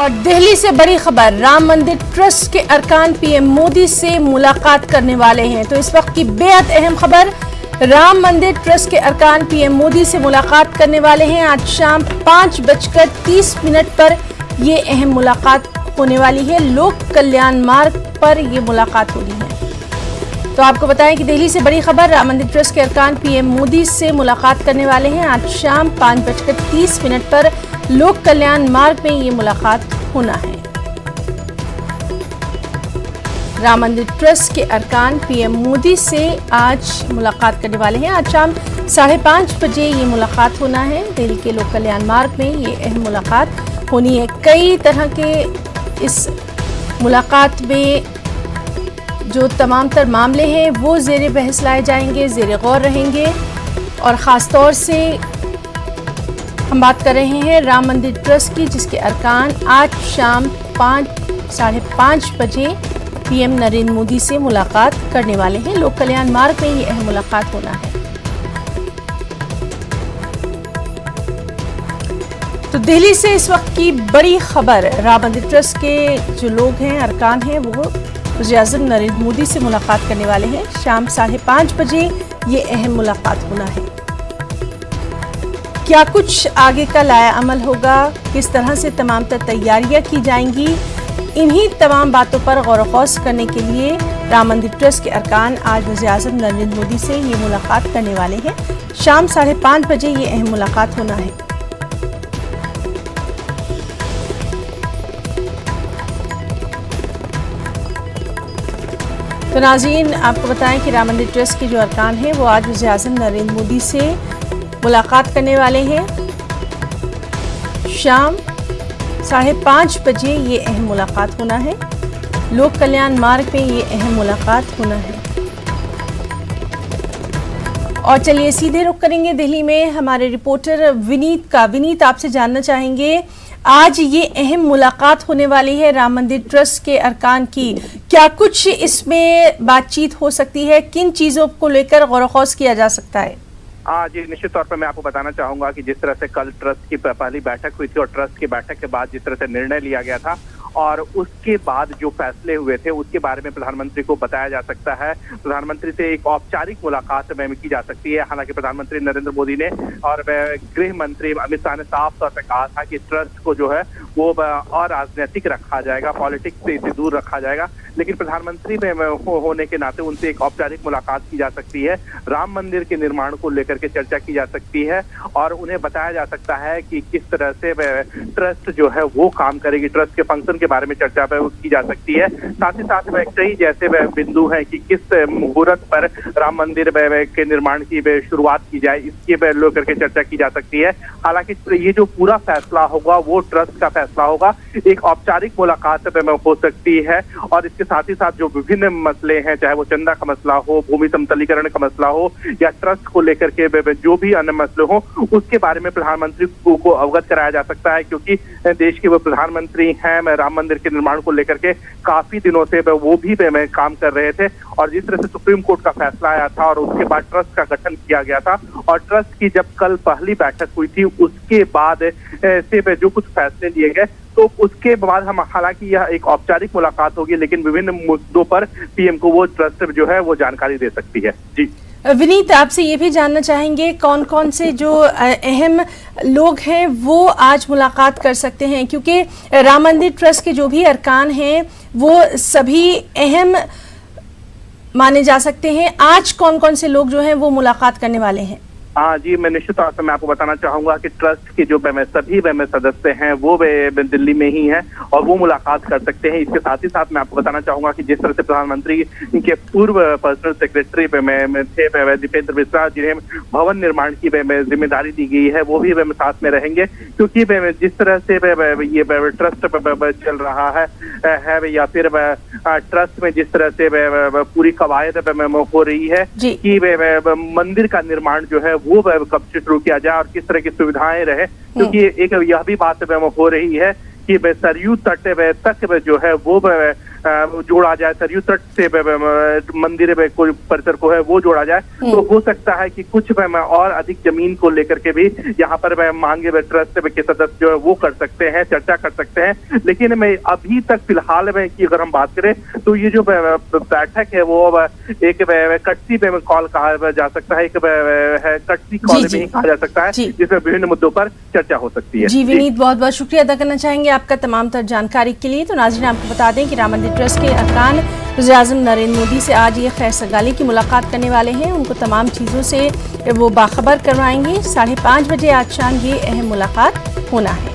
और दिल्ली से बड़ी खबर, राम मंदिर ट्रस्ट के अरकान पीएम मोदी से मुलाकात करने वाले हैं। तो इस वक्त की बेहद अहम खबर, राम मंदिर ट्रस्ट के अरकान पीएम मोदी से मुलाकात करने वाले हैं। आज शाम 5:30 पर ये अहम मुलाकात होने वाली है। लोक कल्याण मार्ग पर ये मुलाकात होनी है। तो आपको बताएं कि दिल्ली से बड़ी खबर, राम मंदिर ट्रस्ट के अरकान पीएम मोदी से मुलाकात करने वाले हैं। आज शाम 5:30 पर लोक कल्याण मार्ग में ये मुलाकात होना है। राम मंदिर ट्रस्ट के अरकान पीएम मोदी से आज मुलाकात करने वाले हैं। आज शाम 5:30 बजे ये मुलाकात होना है। दिल्ली के लोक कल्याण मार्ग में ये अहम मुलाकात होनी है। कई तरह के इस मुलाकात में जो तमाम तर मामले हैं वो ज़ेरे बहस लाए जाएंगे, ज़ेरे गौर रहेंगे। और ख़ास तौर से हम बात कर रहे हैं राम मंदिर ट्रस्ट की, जिसके अरकान आज शाम 5-5:30 बजे पीएम नरेंद्र मोदी से मुलाकात करने वाले हैं। लोक कल्याण मार्ग में ये अहम मुलाकात होना है। तो दिल्ली से इस वक्त की बड़ी खबर, राम मंदिर ट्रस्ट के जो लोग हैं, अरकान हैं, वो वज़ीर-ए-आज़म नरेंद्र मोदी से मुलाकात करने वाले हैं। शाम 5:30 बजे ये अहम मुलाकात होना है। क्या कुछ आगे का लाया अमल होगा, किस तरह से तमाम तैयारियां की जाएंगी, इन्हीं तमाम बातों पर गौर व करने के लिए राम मंदिर ट्रस्ट के अरकान आज वज़ीर-ए-आज़म नरेंद्र मोदी से ये मुलाकात करने वाले हैं। शाम 5:30 बजे ये अहम मुलाकात होना है। तो नाज़रीन, आपको बताएं कि राम मंदिर ट्रस्ट के जो अरकान हैं वो आज वज़ीर-ए-आज़म नरेंद्र मोदी से मुलाकात करने वाले हैं। शाम 5:30 बजे ये अहम मुलाकात होना है। लोक कल्याण मार्ग में ये अहम मुलाकात होना है। और चलिए सीधे रुख करेंगे दिल्ली में हमारे रिपोर्टर विनीत का। विनीत, आपसे जानना चाहेंगे, आज ये अहम मुलाकात होने वाली है राम मंदिर ट्रस्ट के अरकान की, क्या कुछ इसमें बातचीत हो सकती है, किन चीज़ों को लेकर गौर व खौज किया जा सकता है? जी, निश्चित तौर पर मैं आपको बताना चाहूंगा कि जिस तरह से कल ट्रस्ट की पहली बैठक हुई थी और ट्रस्ट की बैठक के बाद जिस तरह से निर्णय लिया गया था और उसके बाद जो फैसले हुए थे उसके बारे में प्रधानमंत्री को बताया जा सकता है। प्रधानमंत्री से एक औपचारिक मुलाकात में की जा सकती है। हालांकि प्रधानमंत्री नरेंद्र मोदी ने और गृह मंत्री अमित शाह ने साफ तौर पर कहा था कि ट्रस्ट को जो है वो और राजनीतिक रखा जाएगा, पॉलिटिक्स से इसे दूर रखा जाएगा। लेकिन प्रधानमंत्री में होने के नाते उनसे एक औपचारिक मुलाकात की जा सकती है। राम मंदिर के निर्माण को लेकर के चर्चा की जा सकती है और उन्हें बताया जा सकता है कि किस तरह से ट्रस्ट जो है वो काम करेगी। ट्रस्ट के फंक्शन के बारे में चर्चा की जा सकती है। साथ ही साथ कई जैसे बिंदु हैं कि किस मुहूर्त पर राम मंदिर के निर्माण की शुरुआत की जाए, इसके लेकर के चर्चा की जा सकती है। हालांकि ये जो पूरा फैसला होगा वो ट्रस्ट का फैसला होगा। एक औपचारिक मुलाकात हो सकती है और इसके साथ ही साथ जो विभिन्न मसले हैं, चाहे वो चंदा का मसला हो, भूमि समतलीकरण का मसला हो या ट्रस्ट को लेकर के जो भी अन्य मसले हो, उसके बारे में प्रधानमंत्री को अवगत कराया जा सकता है। क्योंकि देश के वो प्रधानमंत्री हैं, राम मंदिर के निर्माण को लेकर के काफी दिनों से वो भी काम कर रहे थे। और जिस तरह से सुप्रीम कोर्ट का फैसला आया था और उसके बाद ट्रस्ट का गठन किया गया था और ट्रस्ट की जब कल पहली बैठक हुई थी उसके बाद से जो कुछ फैसले लिए गए, तो उसके बाद हम, हालांकि यह एक औपचारिक मुलाकात होगी, लेकिन विभिन्न मुद्दों पर पीएम को वो ट्रस्ट जो है वो जानकारी दे सकती है। जी विनीत, आपसे ये भी जानना चाहेंगे कौन कौन से जो अहम लोग हैं वो आज मुलाकात कर सकते हैं, क्योंकि राम मंदिर ट्रस्ट के जो भी अरकान हैं वो सभी अहम माने जा सकते हैं। आज कौन कौन से लोग जो हैं वो मुलाकात करने वाले हैं? जी, मैं निश्चित तौर से मैं आपको बताना चाहूंगा कि ट्रस्ट के जो सभी सदस्य हैं वो दिल्ली में ही हैं और वो मुलाकात कर सकते हैं। इसके साथ ही साथ मैं आपको बताना चाहूंगा कि जिस तरह से प्रधानमंत्री के पूर्व पर्सनल सेक्रेटरी थे दीपेंद्र मिश्रा, जिन्हें भवन निर्माण की जिम्मेदारी दी गई है, वो भी साथ में रहेंगे। क्योंकि जिस तरह से ये ट्रस्ट चल रहा है या फिर ट्रस्ट में जिस तरह से पूरी कवायद हो रही है कि मंदिर का निर्माण जो है वो कब से शुरू किया जाए और किस तरह की सुविधाएं रहे। क्योंकि एक यह भी बात हो रही है कि सरयू तट तक जो है वो जोड़ा जाए, सरयू तट से मंदिर कोई परिसर को है वो जोड़ा जाए, तो हो सकता है कि कुछ और अधिक जमीन को लेकर के भी यहाँ पर मांगे ट्रस्ट के सदस्य जो है वो कर सकते हैं, चर्चा कर सकते हैं। लेकिन मैं अभी तक फिलहाल में की अगर हम बात करें तो ये जो बैठक है वो एक कटसी पे कॉल कहा जा सकता है, एक कटसी कॉल में कहा जा सकता है, जिसमें विभिन्न मुद्दों पर चर्चा हो सकती है। जी विनीत, बहुत बहुत शुक्रिया अदा करना चाहेंगे आपका तमाम तर जानकारी के लिए। तो नाज़रीन, आपको बता दें कि राम मंदिर ट्रस्ट के अरकान वज़ीर-ए-आज़म नरेंद्र मोदी से आज ये खैर सगाली की मुलाकात करने वाले हैं। उनको तमाम चीज़ों से वो बाखबर करवाएंगे। 5:30 बजे आज शाम ये अहम मुलाकात होना है।